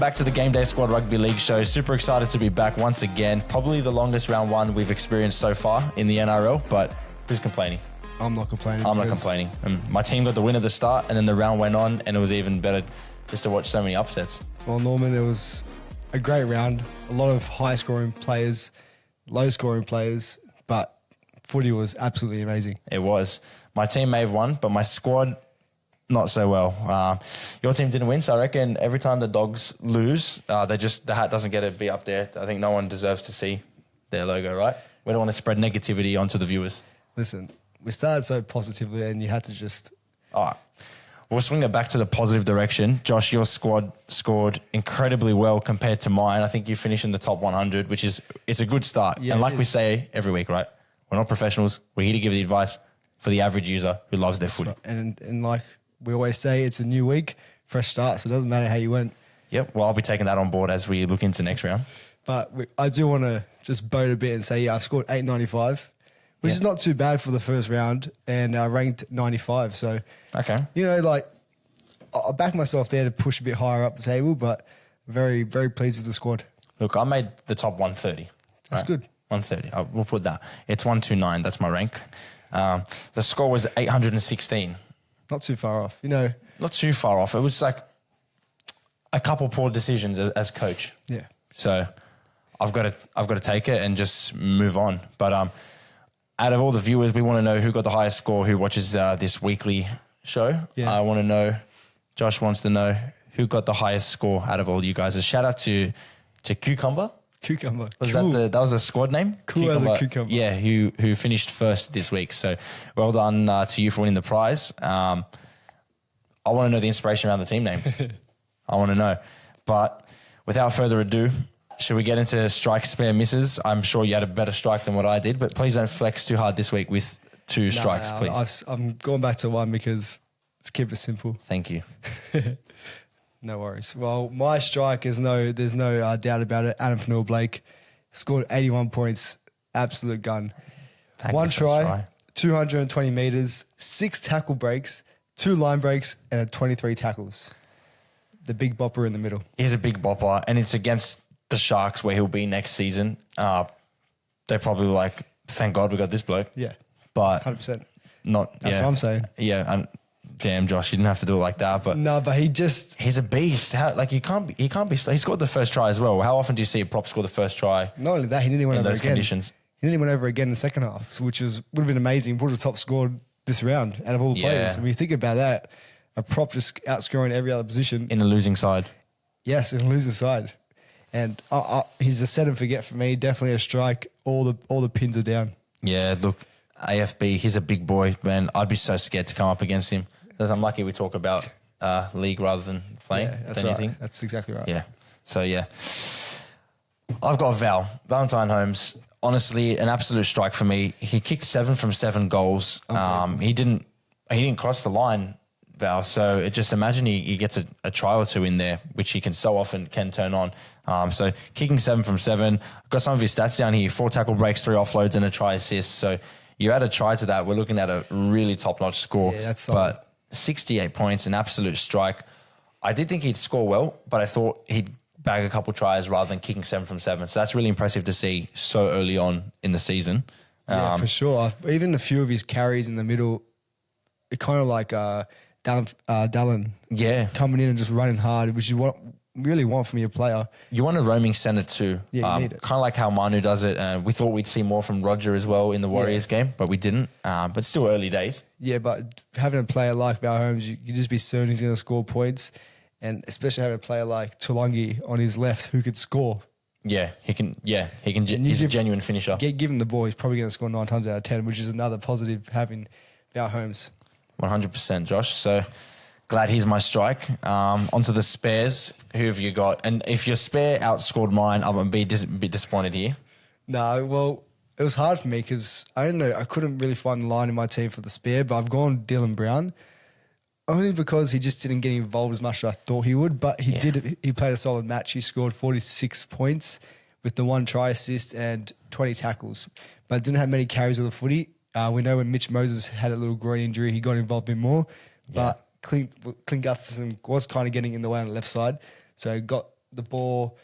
back to the GameDay Squad Rugby League show. Super excited to be back once again. Probably the longest round one we've experienced so far in the NRL, but who's complaining? I'm not complaining. I'm not complaining. And my team got the win at the start, and then the round went on, and it was even better just to watch so many upsets. Well, Norman, it was a great round. A lot of high-scoring players, low-scoring players, but footy was absolutely amazing. It was. My team may have won, but my squad, not so well. Your team didn't win, so I reckon every time the Dogs lose, the hat doesn't get to be up there. I think no one deserves to see their logo, right? We don't want to spread negativity onto the viewers. Listen, we started so positively and you had to just... All right. We'll swing it back to the positive direction. Josh, your squad scored incredibly well compared to mine. I think you finished in the top 100, it's a good start. Yeah, and like we say every week, right? We're not professionals. We're here to give the advice for the average user who loves their footy. And like we always say, it's a new week, fresh start, so it doesn't matter how you went. Yep. Well, I'll be taking that on board as we look into next round. But I do want to just boat a bit and say, I scored 895, which is not too bad for the first round, and I ranked 95. So, okay, I backed myself there to push a bit higher up the table, but very, very pleased with the squad. Look, I made the top 130. That's good. 130. We'll put that. It's 129. That's my rank. The score was 816. Not too far off. Not too far off. It was like a couple poor decisions as coach. Yeah. So I've got to take it and just move on. But out of all the viewers, we want to know who got the highest score, who watches this weekly show. Yeah. I want to know, Josh wants to know who got the highest score out of all you guys. A shout out to Cucumber. Cucumber. Was cool. that was the squad name? Cool as a cucumber. Yeah, who finished first this week. So well done to you for winning the prize. I want to know the inspiration around the team name. I want to know. But without further ado, should we get into strike, spare, misses? I'm sure you had a better strike than what I did, but please don't flex too hard this week with two strikes, please. I'm going back to one because let's keep it simple. Thank you. No worries. Well, my strike there's no doubt about it. Adam Fanua-Blake scored 81 points, absolute gun. One try, 220 metres, 6 tackle breaks, 2 line breaks, and 23 tackles. The big bopper in the middle. He's a big bopper, and it's against the Sharks where he'll be next season. They're probably like, thank God we got this bloke. Yeah, but 100%. Not. That's what I'm saying. Yeah, and damn, Josh, you didn't have to do it like that. But no, but he's a beast. He can't be. He scored the first try as well. How often do you see a prop score the first try? Not only that, he nearly went in over those again. Conditions. He nearly went over again in the second half, would have been amazing. Would have top scored this round out of all the players. When you think about that, a prop just outscoring every other position in a losing side. Yes, in a losing side, and he's a set and forget for me. Definitely a strike. All the pins are down. Yeah, look, AFB, he's a big boy, man. I'd be so scared to come up against him. Because I'm lucky we talk about league rather than playing. Yeah, that's anything. Right. That's exactly right. Yeah. So, yeah. I've got Valentine Holmes. Honestly, an absolute strike for me. He kicked 7 from 7 goals. He didn't cross the line, Val. So just imagine he gets a try or two in there, which he can so often turn on. So kicking 7 from 7. I've got some of his stats down here. 4 tackle breaks, 3 offloads, and a try assist. So you add a try to that, we're looking at a really top-notch score. Yeah, that's solid. But 68 points, an absolute strike. I did think he'd score well, but I thought he'd bag a couple tries rather than kicking 7 from 7. So that's really impressive to see so early on in the season. Yeah, for sure. Even a few of his carries in the middle, it kind of like Dallin coming in and just running hard, which is what really want from your player. You want a roaming centre too. Yeah, you need it. Kind of like how Manu does it. We thought we'd see more from Roger as well in the Warriors game, but we didn't. But still early days. Yeah, but having a player like Val Holmes, you just be certain he's going to score points, and especially having a player like Tulangi on his left who could score. Yeah, he can. Yeah, he can. He's a genuine finisher. Give him the ball, he's probably going to score 9 times out of 10, which is another positive having Val Holmes. 100%, Josh. So glad he's my strike. Onto the spares. Who have you got? And if your spare outscored mine, I'm going to be disappointed here. No, well, it was hard for me because I don't know. I couldn't really find the line in my team for the spare, but I've gone Dylan Brown only because he just didn't get involved as much as I thought he would. But he did. He played a solid match. He scored 46 points with the 1 try assist and 20 tackles, but didn't have many carries of the footy. We know when Mitch Moses had a little groin injury, he got involved a bit more. But Clint Gustafson was kind of getting in the way on the left side, so got the ball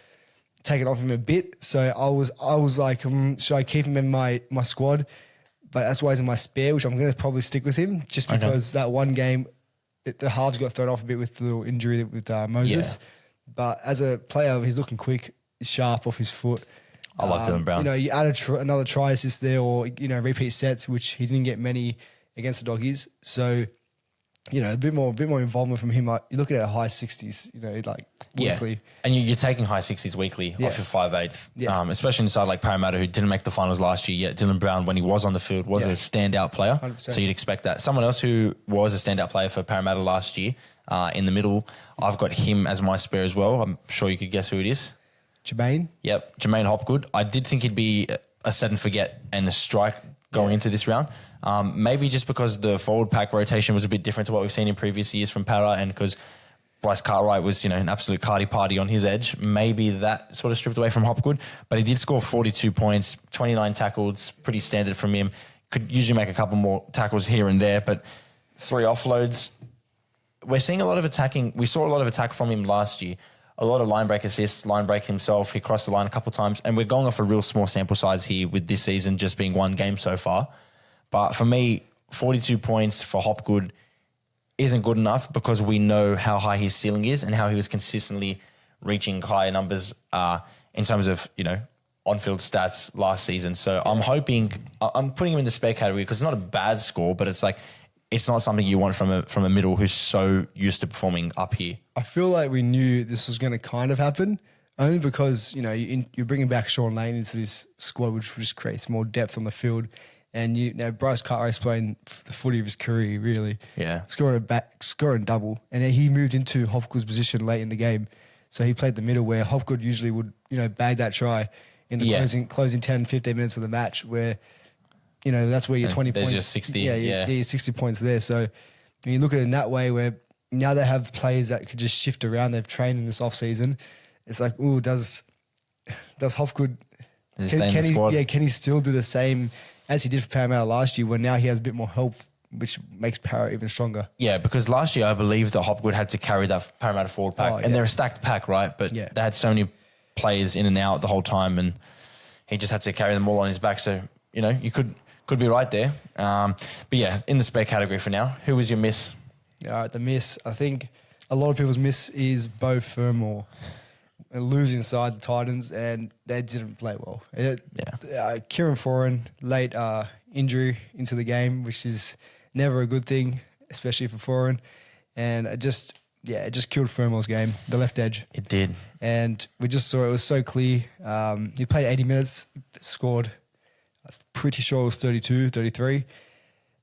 taken off him a bit. So I was like, should I keep him in my squad? But that's why he's in my spare, which I'm going to probably stick with him just because that one game, the halves got thrown off a bit with the little injury with Moses. Yeah. But as a player, he's looking quick, sharp off his foot. I like Dylan Brown. You add another try assist there or, repeat sets, which he didn't get many against the Doggies. So, a bit more involvement from him. Like, you're looking at high 60s, weekly. And you're taking high 60s weekly off your 5'8", especially inside like Parramatta, who didn't make the finals last year yet. Dylan Brown, when he was on the field, was a standout player. 100%. So you'd expect that. Someone else who was a standout player for Parramatta last year, in the middle, I've got him as my spare as well. I'm sure you could guess who it is. Jermaine? Yep, Jermaine Hopgood. I did think he'd be a set and forget and a strike going into this round. Maybe just because the forward pack rotation was a bit different to what we've seen in previous years from Para, and because Bryce Cartwright was, an absolute cardi party on his edge. Maybe that sort of stripped away from Hopgood, but he did score 42 points, 29 tackles, pretty standard from him. Could usually make a couple more tackles here and there, but 3 offloads. We're seeing a lot of attacking. We saw a lot of attack from him last year. A lot of line break assists, line break himself. He crossed the line a couple of times. And we're going off a real small sample size here with this season just being one game so far. But for me, 42 points for Hopgood isn't good enough because we know how high his ceiling is and how he was consistently reaching higher numbers in terms of, on-field stats last season. So I'm putting him in the spare category because it's not a bad score, but it's like, it's not something you want from a middle who's so used to performing up here. I feel like we knew this was going to kind of happen only because, you're bringing back Sean Lane into this squad, which just creates more depth on the field. And, Bryce Cartwright's playing the footy of his career, really. Yeah. Scoring double. And then he moved into Hopgood's position late in the game. So he played the middle where Hopgood usually would, bag that try in the closing 10, 15 minutes of the match where, that's where your 20 there's points. Just 60. Your 60 points there. So when you look at it in that way where now they have players that could just shift around. They've trained in this off season. It's like, ooh, does Hopgood can he still do the same as he did for Parramatta last year when now he has a bit more help, which makes Para even stronger? Yeah, because last year I believe that Hopgood had to carry that Parramatta forward pack. And they're a stacked pack, right? But they had so many players in and out the whole time and he just had to carry them all on his back. So, you could be right there. But yeah, in the spare category for now. Who was your miss? All right, the miss. I think a lot of people's miss is Beau Fermor losing inside the Titans, and they didn't play well. Kieran Foran, late injury into the game, which is never a good thing, especially for Foran. And it just killed Fermor's game, the left edge. It did. And we just saw it was so clear. He played 80 minutes, scored, I'm pretty sure it was 32, 33.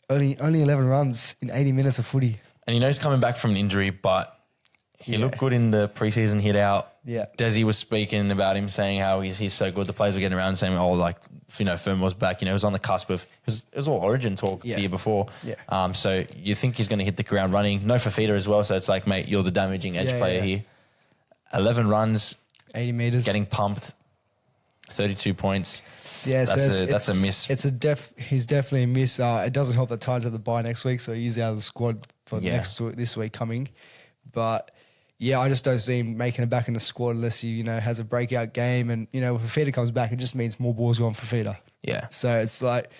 Only 11 runs in 80 minutes of footy. And he's coming back from an injury, but he looked good in the preseason hit out. Yeah. Desi was speaking about him, saying how he's so good. The players were getting around saying, Fermor's back. It was on the cusp of, it was all Origin talk the year before. Yeah. So you think he's going to hit the ground running. No Fafita as well. So it's like, mate, you're the damaging edge player here. 11 runs. 80 metres. Getting pumped. 32 points. Yeah, that's a miss. He's definitely a miss. It doesn't help that Titans have the bye next week, so he's out of the squad for this week coming. But yeah, I just don't see him making it back in the squad unless he has a breakout game. And if Fafita comes back, it just means more balls going for Fafita. Yeah. So it's like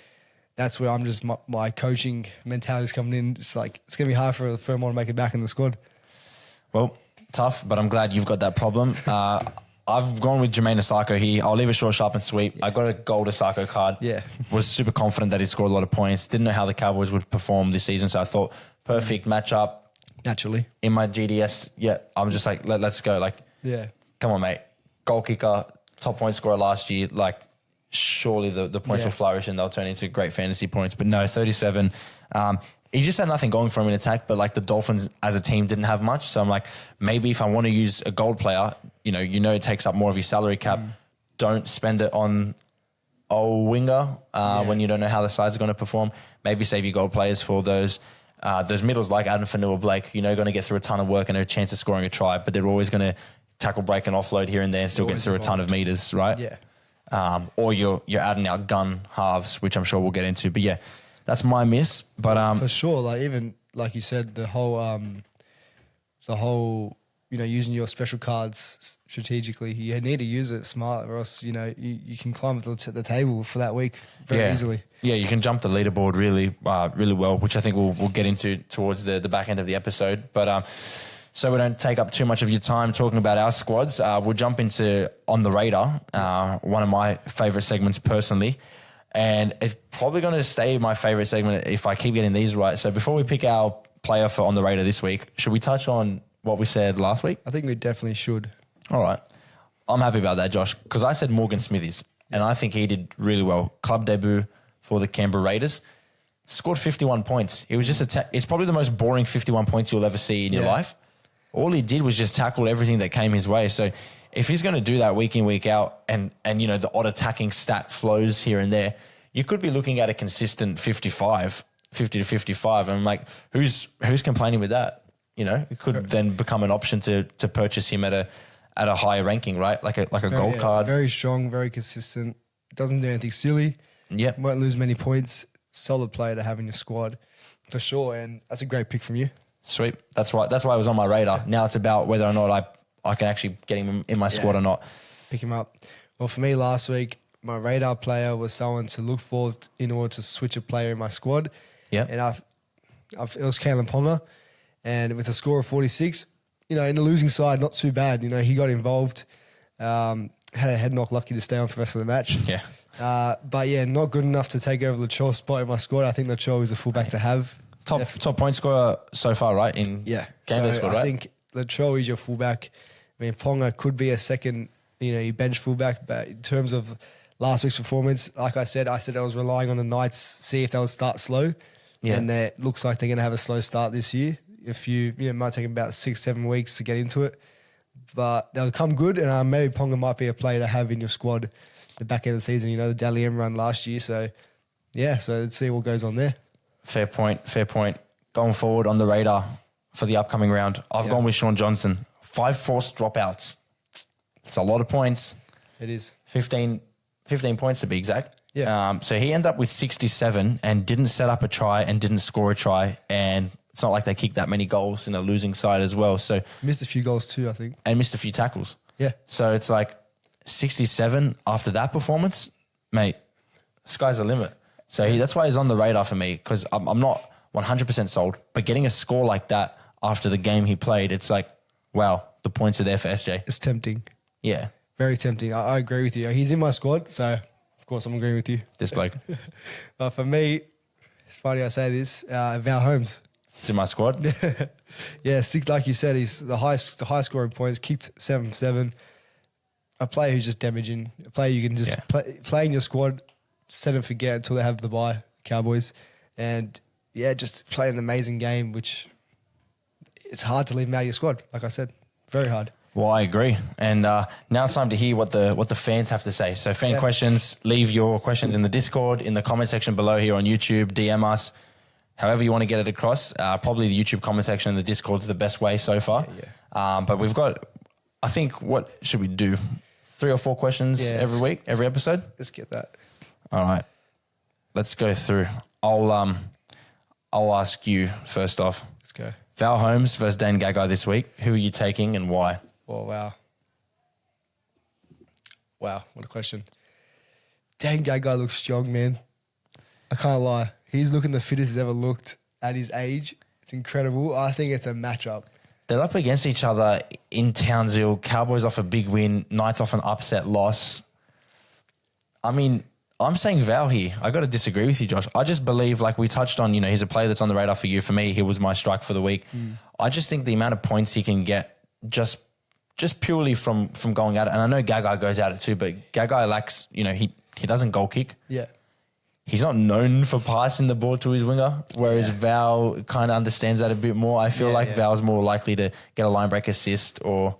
that's where I'm just my coaching mentality is coming in. It's like it's gonna be hard for Fermor to make it back in the squad. Well, tough, but I'm glad you've got that problem. I've gone with Jermaine Asako here. I'll leave it short, sharp and sweet. I got a gold Asako card. Yeah. Was super confident that he scored a lot of points. Didn't know how the Cowboys would perform this season, so I thought perfect matchup. Naturally. In my GDS, I'm just like, let's go. Like, come on, mate. Goal kicker, top point scorer last year. Like, surely the points will flourish and they'll turn into great fantasy points. But no, 37. He just had nothing going for him in attack, but like the Dolphins as a team didn't have much. So I'm like, maybe if I want to use a gold player, it takes up more of your salary cap. Don't spend it on winger when you don't know how the side's going to perform. Maybe save your gold players for those middles like Adam Fanua-Blake, going to get through a ton of work and a chance of scoring a try, but they're always going to tackle, break and offload here and there and still get through a ton of meters, right? Yeah. Or you're adding out gun halves, which I'm sure we'll get into. But yeah, that's my miss. But for sure, like even like you said, the whole using your special cards strategically. You need to use it smart, or else, you can climb the table for that week very easily. Yeah, you can jump the leaderboard really well, which I think we'll get into towards the back end of the episode. But so we don't take up too much of your time talking about our squads, we'll jump into On the Radar, one of my favourite segments personally. And it's probably going to stay my favourite segment if I keep getting these right. So before we pick our player for On the Radar this week, should we touch on what we said last week? I think we definitely should. All right. I'm happy about that, Josh, because I said Morgan Smithies, and I think he did really well. Club debut for the Canberra Raiders. Scored 51 points. It was just it's probably the most boring 51 points you'll ever see in your life. All he did was just tackle everything that came his way. So if he's going to do that week in, week out, and the odd attacking stat flows here and there, you could be looking at a consistent 50 to 55. And I'm like, who's complaining with that? It could then become an option to purchase him at a higher ranking, right? Like a gold card. Very strong, very consistent. Doesn't do anything silly. Yep. Won't lose many points. Solid player to have in your squad for sure. And that's a great pick from you. Sweet. That's why I was on my radar. Now it's about whether or not I can actually get him in my squad or not. Pick him up. Well, for me last week, my radar player was someone to look for in order to switch a player in my squad. Yeah. And it was Kalen Ponga. And with a score of 46, in the losing side, not too bad. He got involved, had a head knock, lucky to stay on for the rest of the match. Yeah. But yeah, not good enough to take over Latrell's spot in my squad. I think Latrell is a fullback to have. Top point scorer so far, right? GameDay Squad, right? I think Latrell is your fullback. Ponga could be a second, bench fullback, but in terms of last week's performance, like I said I was relying on the Knights, see if they'll start slow. Yeah. And it looks like they're going to have a slow start this year. It might take them about 6-7 weeks to get into it, but they'll come good. And maybe Ponga might be a player to have in your squad the back end of the season. The Dally M run last year. So let's see what goes on there. Fair point. Going forward on the radar for the upcoming round, I've gone with Sean Johnson. 5 forced dropouts. It's a lot of points. It is. 15 points to be exact. Yeah. So he ended up with 67 and didn't set up a try and didn't score a try. And it's not like they kicked that many goals in a losing side as well. So missed a few goals too, I think. And missed a few tackles. Yeah. So it's like 67 after that performance, mate, sky's the limit. So that's why he's on the radar for me, because I'm not 100% sold. But getting a score like that after the game he played, it's like, wow, the points are there for SJ. It's tempting. Yeah. Very tempting. I agree with you. He's in my squad, so of course I'm agreeing with you. This bloke. But for me, it's funny I say this, Val Holmes. He's in my squad. Yeah, 6, like you said, he's the highest scoring points, kicked 7-7. A player who's just damaging. A player you can just play in your squad, set and forget until they have the bye, Cowboys. And just play an amazing game, which it's hard to leave him out of your squad. Like I said, very hard. Well, I agree. And now it's time to hear what the fans have to say. So fan questions, leave your questions in the Discord, in the comment section below here on YouTube, DM us, however you want to get it across. Probably the YouTube comment section and the Discord is the best way so far. But we've got, I think, what should we do? 3 or 4 questions every week, every episode? Let's get that. All right. Let's go through. I'll ask you first off. Let's go. Val Holmes versus Dan Gagai this week. Who are you taking and why? Oh, wow. Wow, what a question. Dan Gagai looks strong, man. I can't lie. He's looking the fittest he's ever looked at his age. It's incredible. I think it's a matchup. They're up against each other in Townsville. Cowboys off a big win. Knights off an upset loss. I mean, I'm saying Val here. I got to disagree with you, Josh. I just believe, like we touched on, he's a player that's on the radar for you. For me, he was my strike for the week. I just think the amount of points he can get just purely from going at it. And I know Gagai goes at it too, but Gagai lacks, he doesn't goal kick. Yeah. He's not known for passing the ball to his winger, whereas Val kind of understands that a bit more. I feel like Val's more likely to get a line break assist or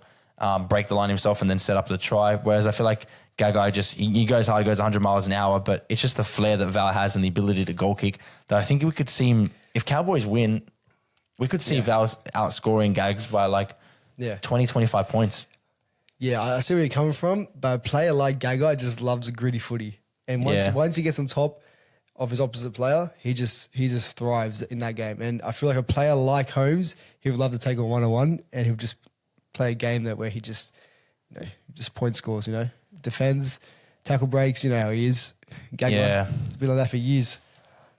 break the line himself and then set up the try. Whereas I feel like Gagai he goes hard, goes 100 miles an hour, but it's just the flair that Val has and the ability to goal kick that I think we could see him, if Cowboys win, we could see Val outscoring Gags by 20, 25 points. Yeah, I see where you're coming from, but a player like Gagai just loves a gritty footy. And once he gets on top of his opposite player, he just thrives in that game. And I feel like a player like Holmes, he would love to take a 1-on-1 and he'll just play a game where he just, just point scores, defends, tackle breaks, how he is. Yeah. It's been like that for years.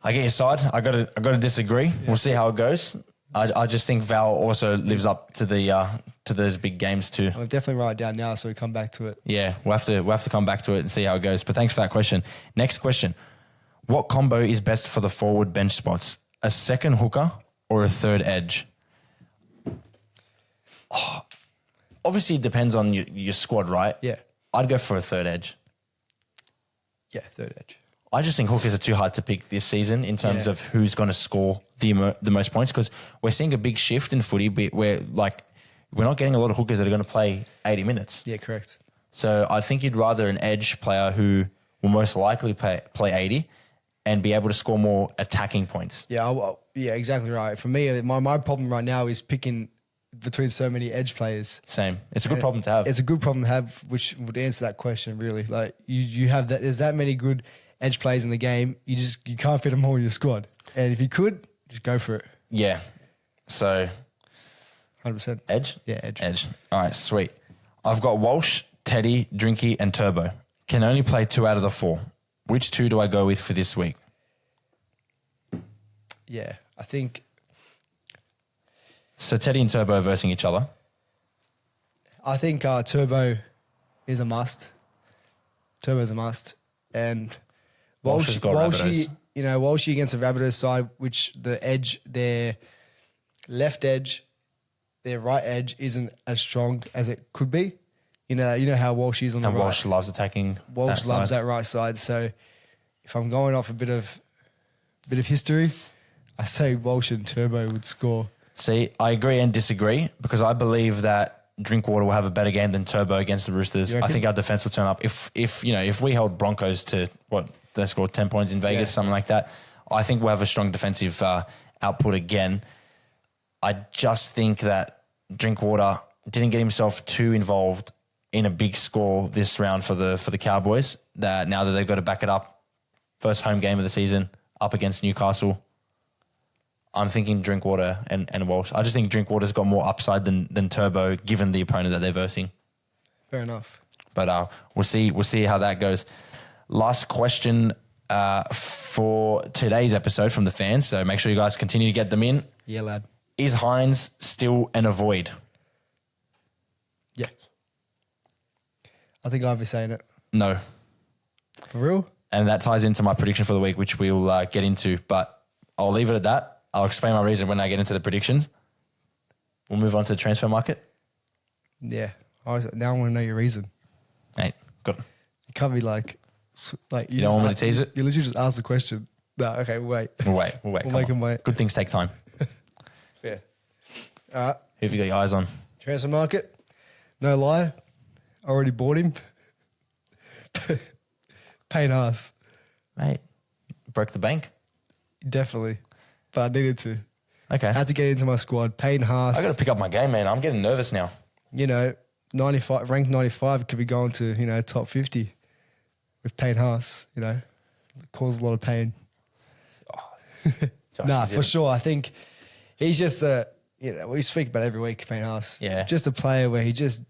I get your side. I got to disagree. Yeah. We'll see how it goes. I just think Val also lives up to to those big games too. I'll definitely write it down now so we come back to it. Yeah, we'll have to come back to it and see how it goes. But thanks for that question. Next question. What combo is best for the forward bench spots? A second hooker or a third edge? Oh, obviously, it depends on your squad, right? Yeah. I'd go for a third edge. Yeah, third edge. I just think hookers are too hard to pick this season in terms of who's going to score the most points, because we're seeing a big shift in footy where we're not getting a lot of hookers that are going to play 80 minutes. Yeah, correct. So I think you'd rather an edge player who will most likely play 80 and be able to score more attacking points. Yeah, yeah, exactly right. For me, my problem right now is picking between so many edge players. Same. It's a good problem to have. It's a good problem to have, which would answer that question really. Like you have that. There's that many good edge players in the game. You can't fit them all in your squad. And if you could, just go for it. Yeah. So 100%. Edge? Yeah, edge. Edge. All right, sweet. I've got Walsh, Teddy, Drinky, and Turbo. Can only play 2 out of the 4. Which 2 do I go with for this week? Yeah, I think. So Teddy and Turbo are versing each other. I think Turbo is a must. Turbo's a must. And Walsh Walshy against the Rabbitohs side, which the edge, their left edge, their right edge isn't as strong as it could be. You know how Walsh is on the right. And Walsh loves attacking. Walsh loves that right side. So if I'm going off a bit of history, I say Walsh and Turbo would score. See, I agree and disagree, because I believe that Drinkwater will have a better game than Turbo against the Roosters. I think our defense will turn up. If we held Broncos to they scored 10 points in Vegas, something like that, I think we'll have a strong defensive output again. I just think that Drinkwater didn't get himself too involved in a big score this round for the Cowboys. That now that they've got to back it up, first home game of the season up against Newcastle, I'm thinking Drinkwater and Walsh. I just think Drinkwater's got more upside than Turbo, given the opponent that they're versing. Fair enough. But we'll see how that goes. Last question for today's episode from the fans. So make sure you guys continue to get them in. Yeah, lad. Is Hines still an avoid? Yeah. I think I'll be saying it. No. For real? And that ties into my prediction for the week, which we'll get into. But I'll leave it at that. I'll explain my reason when I get into the predictions. We'll move on to the transfer market. Yeah. Now I want to know your reason. Hey, good. You can't be like you don't want me to tease it? You literally just ask the question. No, okay, wait. We'll wait. We'll make him wait. Good things take time. Fair. All right. Who have you got your eyes on? Transfer market. No lie. Already bought him. Pain ass. Mate, broke the bank. Definitely. But I needed to. Okay. I had to get into my squad. Payne Haas. I got to pick up my game, man. I'm getting nervous now. 95, ranked 95 could be going to, top 50 with Payne Haas, Cause a lot of pain. Josh, for sure. I think he's just we speak about it every week, Payne Haas. Yeah. Just a player where he just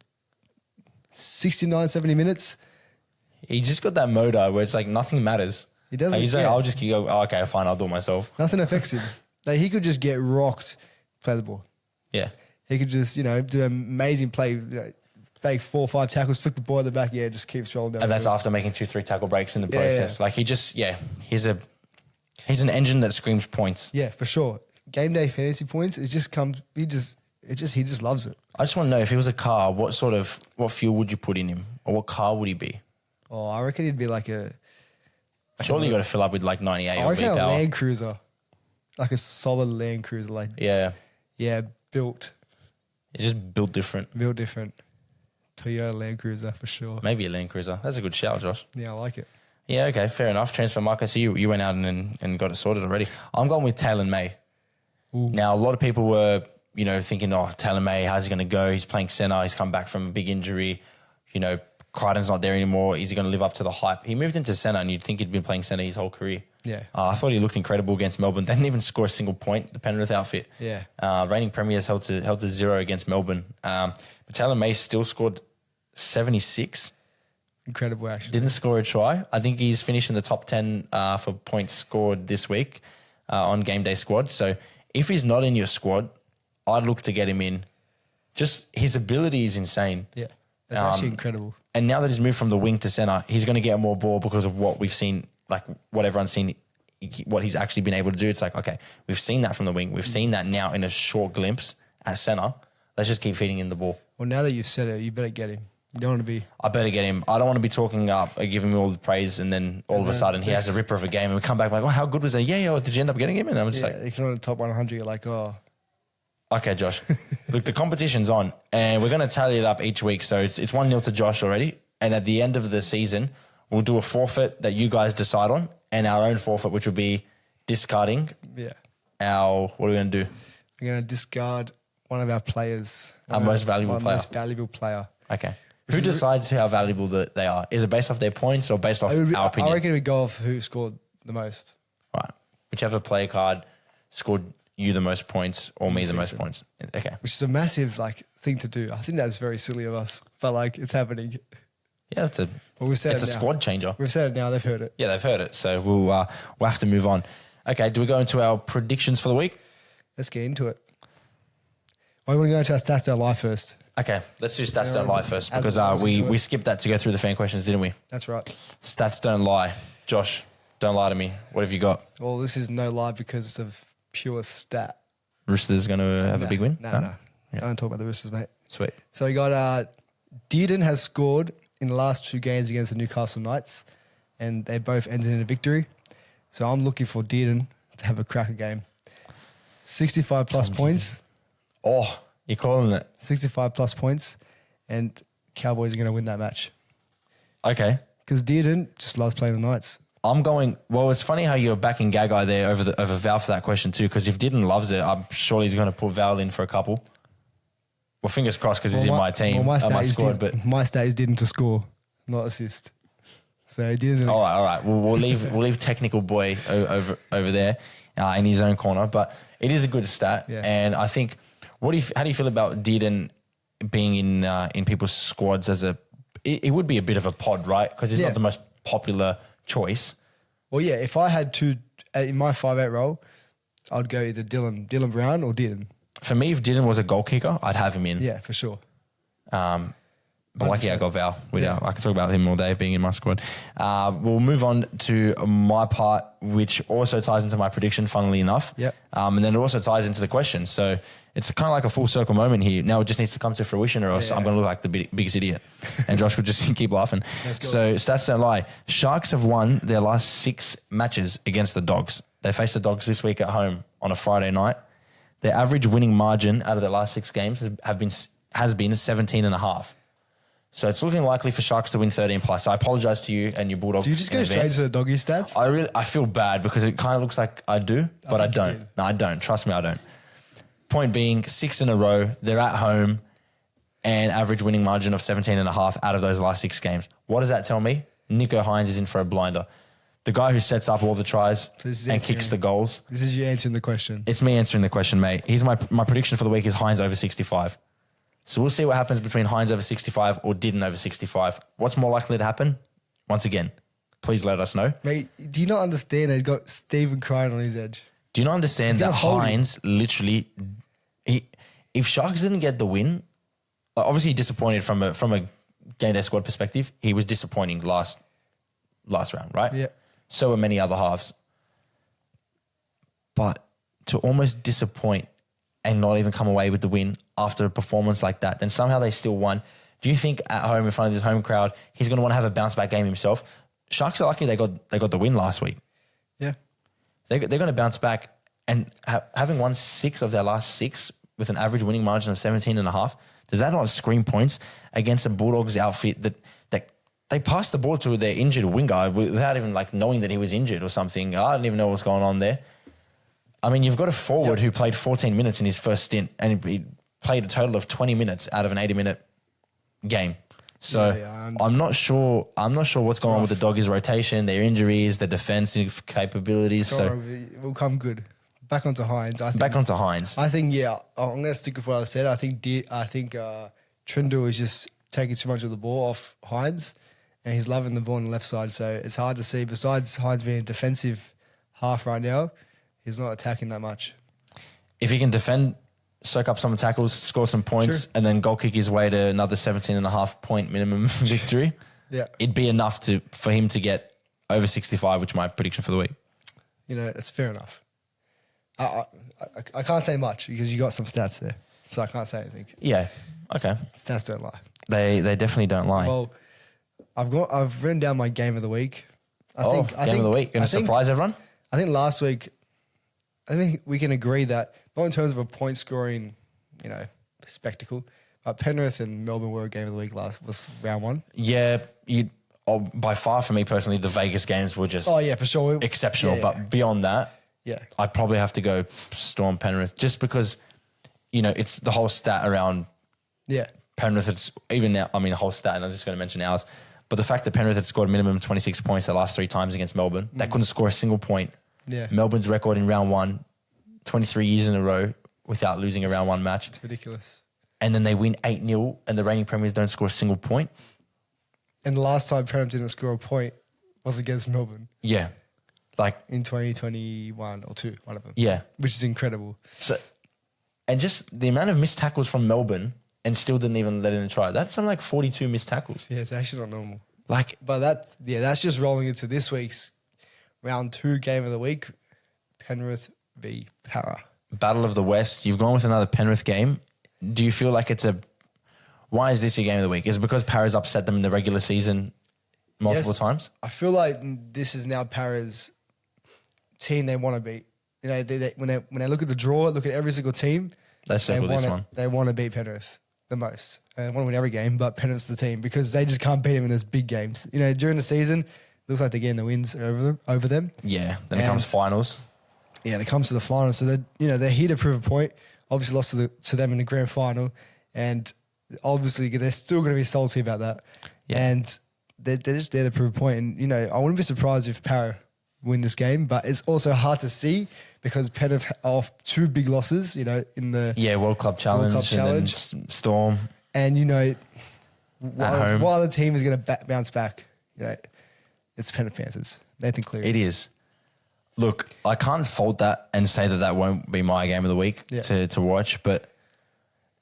69, 70 minutes. He just got that motor where it's like nothing matters. He doesn't. He's like, I'll just go, okay, fine, I'll do it myself. Nothing affects him. Like he could just get rocked, play the ball. Yeah. He could just, do an amazing play, take 4 or 5 tackles, flick the ball at the back, just keeps rolling down. And that's after making 2-3 tackle breaks in the process. Yeah. Like he's an engine that screams points. Yeah, for sure. Game day fantasy points, it just comes, he just loves it. I just want to know, if he was a car, what fuel would you put in him? Or what car would he be? Oh, I reckon he'd be like surely you got to fill up with like 98 I or reckon V-Power. a Land Cruiser. Like a solid Land Cruiser. Like Yeah, built. It's just built different. Built different. Toyota Land Cruiser for sure. Maybe a Land Cruiser. That's a good shout, Josh. Yeah, I like it. Yeah, okay, fair enough. Transfer market. So you went out and got it sorted already. I'm going with Taylor May. Ooh. Now, a lot of people were, thinking, Taylor May, how's he going to go? He's playing centre. He's come back from a big injury. Crichton's not there anymore. Is he going to live up to the hype? He moved into centre and you'd think he'd been playing centre his whole career. Yeah. I thought he looked incredible against Melbourne. They didn't even score a single point, the Penrith outfit. Yeah. Reigning premiers held to 0 against Melbourne. But Taylor May still scored 76. Incredible, actually. Didn't score a try. I think he's finished in the top 10 for points scored this week on GameDay Squad. So if he's not in your squad, I'd look to get him in. Just his ability is insane. Yeah. That's actually incredible. And now that he's moved from the wing to centre, he's going to get more ball because of what we've seen, like what everyone's seen, what he's actually been able to do. It's like, okay, we've seen that from the wing. We've seen that now in a short glimpse at centre. Let's just keep feeding him the ball. Well, now that you've said it, you better get him. You don't want to be... I better get him. I don't want to be talking up, giving him all the praise, and then all of a sudden he has a ripper of a game and we come back like, oh, how good was that? Yeah, did you end up getting him? And I'm just like... if you're on the top 100, you're like, oh... Okay, Josh. Look, the competition's on and we're going to tally it up each week. So it's 1-0 to Josh already. And at the end of the season, we'll do a forfeit that you guys decide on and our own forfeit, which will be discarding our... What are we going to do? We're going to discard one of our players. Our most valuable player. Most valuable player. Okay. Who decides how valuable they are? Is it based off their points or based off our opinion? I reckon we go off who scored the most. Right. Whichever player card scored you the most points or me the most points. Okay. Which is a massive thing to do. I think that's very silly of us, but it's happening. Yeah, it's a squad changer. We've said it now. They've heard it. Yeah, they've heard it. So we'll have to move on. Okay, do we go into our predictions for the week? Let's get into it. I want to go into our Stats Don't Lie first. Okay, let's do Stats Don't Lie first because we skipped that to go through the fan questions, didn't we? That's right. Stats Don't Lie. Josh, don't lie to me. What have you got? Well, this is no lie because of pure stat. Roosters going to have a big win? No. Yeah. I don't talk about the Roosters, mate. Sweet. So we got Dearden has scored in the last 2 games against the Newcastle Knights and they both ended in a victory. So I'm looking for Dearden to have a cracker game. 65 plus points. Oh, you're calling it. 65 plus points and Cowboys are going to win that match. Okay. Because Dearden just loves playing the Knights. I'm going... Well, it's funny how you're backing Gagai there over Val for that question too, because if Didden loves it, I'm sure he's going to put Val in for a couple. Well, fingers crossed because he's in my team, my squad. But my stat is Didden to score, not assist. So Didden's... All right. We'll leave technical boy over there in his own corner, but it is a good stat. Yeah. And I think... How do you feel about Dearden being in people's squads as it would be a bit of a pod, right? Because he's not the most popular choice. Well, yeah, if I had to, in my 5'8" role, I'd go either Dylan Brown or Dearden. For me, if Dearden was a goal kicker, I'd have him in. Yeah, for sure. But lucky I got Val. I can talk about him all day being in my squad. We'll move on to my part, which also ties into my prediction, funnily enough. Yep. And then it also ties into the question. So it's kind of like a full circle moment here. Now it just needs to come to fruition or else I'm going to look like the biggest idiot. And Josh will just keep laughing. So Stats Don't Lie. Sharks have won their last 6 matches against the Dogs. They faced the Dogs this week at home on a Friday night. Their average winning margin out of their last 6 games has been 17.5. So it's looking likely for Sharks to win 13 plus. I apologise to you and your Bulldogs. Do you just go straight to the doggy stats? I feel bad because it kind of looks like I do, but I don't. No, I don't. Trust me, I don't. Point being, 6 in a row. They're at home and average winning margin of 17.5 out of those last 6 games. What does that tell me? Nico Hines is in for a blinder. The guy who sets up all the tries and kicks the goals. This is you answering the question. It's me answering the question, mate. Here's my prediction for the week is Hines over 65. So we'll see what happens between Hines over 65 or Didden over 65. What's more likely to happen? Once again, please let us know. Mate, do you not understand that he's got Stephen crying on his edge? Do you not understand that Hines literally... if Sharks didn't get the win, obviously disappointed from a GameDay Squad perspective, he was disappointing last round, right? Yeah. So were many other halves. But to almost disappoint and not even come away with the win after a performance like that, then somehow they still won. Do you think at home in front of this home crowd, he's going to want to have a bounce back game himself? Sharks are lucky they got the win last week. Yeah. They're going to bounce back and having won 6 of their last 6 with an average winning margin of 17.5, does that not scream points against a Bulldogs outfit that they passed the ball to their injured winger without even knowing that he was injured or something? I didn't even know what was going on there. I mean, you've got a forward who played 14 minutes in his first stint and he played a total of 20 minutes out of an 80-minute game. So Yeah, I'm not sure. I'm not sure what's going on with the Doggies' rotation, their injuries, their defensive capabilities. So it will come good. Back onto Hines. I think, back onto Hines. I think I'm going to stick with what I said. I think Trindle is just taking too much of the ball off Hines, and he's loving the ball on the left side. So it's hard to see. Besides Hines being a defensive half right now, he's not attacking that much. If he can defend, soak up some tackles, score some points, and then goal kick his way to another 17.5 point minimum victory, it'd be enough for him to get over 65, which is my prediction for the week. It's fair enough. I can't say much because you got some stats there, so I can't say anything. Yeah. Okay. Stats don't lie. They definitely don't lie. Well, I've written down my game of the week. Game of the week. Going to surprise everyone? I think last week, I think we can agree that not in terms of a point scoring, spectacle, but Penrith and Melbourne were a game of the week was round one. Yeah. By far for me personally, the Vegas games were just for sure exceptional. Yeah. But beyond that, I'd probably have to go Storm Penrith just because, it's the whole stat around Penrith. It's even now, a whole stat, and I'm just going to mention ours. But the fact that Penrith had scored minimum 26 points the last 3 times against Melbourne, they couldn't score a single point. Yeah. Melbourne's record in round one, 23 years in a row without losing a round one match. It's ridiculous. And then they win 8-0 and the reigning premiers don't score a single point. And the last time Penrith didn't score a point was against Melbourne. Yeah. Like in 2021 or 2, one of them. Yeah. Which is incredible. So, and just the amount of missed tackles from Melbourne and still didn't even let in a try. That's something like 42 missed tackles. Yeah, it's actually not normal. But that's just rolling into this week's round 2 game of the week. Penrith v Para. Battle of the West. You've gone with another Penrith game. Do you feel like why is this your game of the week? Is it because Para's upset them in the regular season multiple times? I feel like this is now Para's team they want to beat. When they look at the draw, look at every single team, they want to beat Penrith the most. They want to win every game, but Penrith's the team because they just can't beat them in those big games. During the season, it looks like they're getting the wins over them. Yeah. Then it comes finals. Yeah, it comes to the finals. So they're here to prove a point. Obviously lost to them in the grand final, and obviously they're still going to be salty about that. Yeah. And they're just there to prove a point. And I wouldn't be surprised if Para win this game, but it's also hard to see because Penrith are off 2 big losses, in the World Club Challenge and then Storm. And what other team is going to bounce back? It's Penrith Panthers. Nathan Cleary. It is. Look, I can't fault that and say that won't be my game of the week to watch, I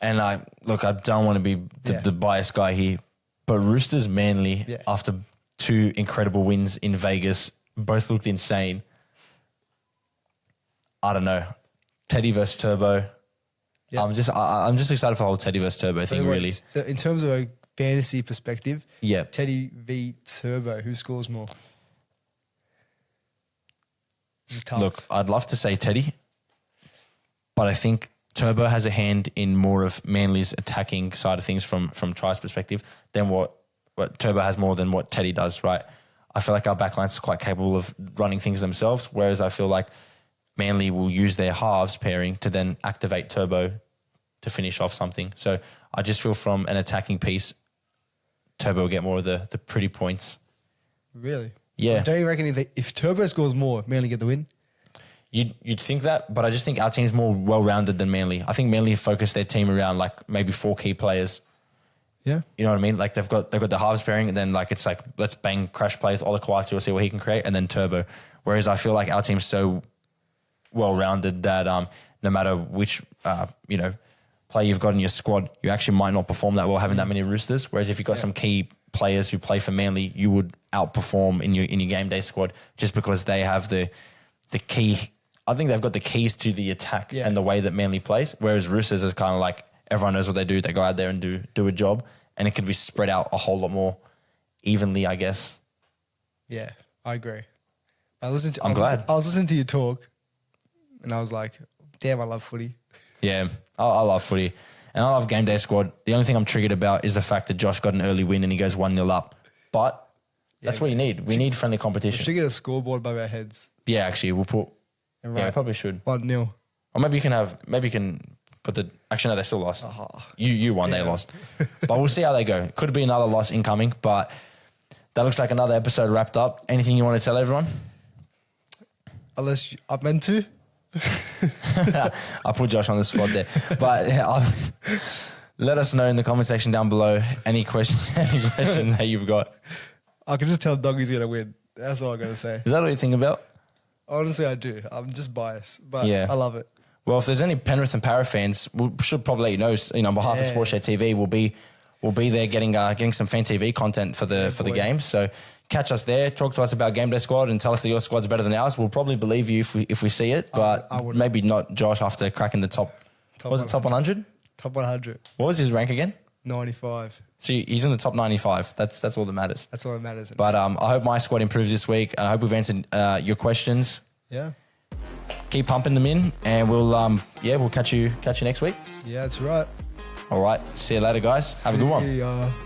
don't want to be the biased guy here, but Roosters Manly, after 2 incredible wins in Vegas, both looked insane. I don't know. Teddy versus Turbo. Yep. I'm just excited for the whole Teddy versus Turbo thing, really. So in terms of a fantasy perspective, yeah, Teddy v Turbo, who scores more? Look, I'd love to say Teddy, but I think Turbo has a hand in more of Manly's attacking side of things from tries perspective than what Turbo has more than what Teddy does, right? I feel like our backline's quite capable of running things themselves, whereas I feel like Manly will use their halves pairing to then activate Turbo to finish off something. So I just feel from an attacking piece, Turbo will get more of the pretty points. Really? Yeah. Don't you reckon if Turbo scores more, Manly get the win? You'd think that, but I just think our team's more well-rounded than Manly. I think Manly focus their team around like maybe 4 key players. Yeah. You know what I mean? Like they've got the halves pairing and then it's like let's bang crash play with Olakwatu or see what he can create and then Turbo. Whereas I feel like our team's so well-rounded that no matter which player you've got in your squad, you actually might not perform that well having that many Roosters. Whereas if you've got some key players who play for Manly, you would outperform in your game day squad just because they have the key. I think they've got the keys to the attack and the way that Manly plays. Whereas Roosters is kind of like everyone knows what they do. They go out there and do a job, and it could be spread out a whole lot more evenly, I guess. Yeah, I agree. I was listening to you talk, and I was like, "Damn, I love footy." Yeah, I love footy, and I love Game Day Squad. The only thing I'm triggered about is the fact that Josh got an early win and he goes 1-0 up. But that's what you need. We need friendly competition. We should get a scoreboard above our heads. Yeah, actually, we'll put. Yeah, we probably should. 1-0. Or maybe you can but actually no, they still lost. You won, they lost. But we'll see how they go. Could be another loss incoming, but that looks like another episode wrapped up. Anything you want to tell everyone? Unless I'm meant to. I put Josh on the spot there. But let us know in the comment section down below any questions that you've got. I can just tell Doggy's going to win. That's all I'm going to say. Is that what you think about? Honestly, I do. I'm just biased, but I love it. Well, if there's any Penrith and Para fans, we should probably let you know, on behalf of SportsShed TV, we'll be there getting some fan TV content for the game. So catch us there, talk to us about GameDay Squad, and tell us that your squad's better than ours. We'll probably believe you if we see it, but maybe not Josh after cracking the top. Was it top 100? Top 100. What was his rank again? 95. So he's in the top 95. That's all that matters. That's all that matters. But I hope my squad improves this week, and I hope we've answered your questions. Yeah. Keep pumping them in, and we'll catch you next week. Yeah, that's right. All right. See you later, guys. Have a good one.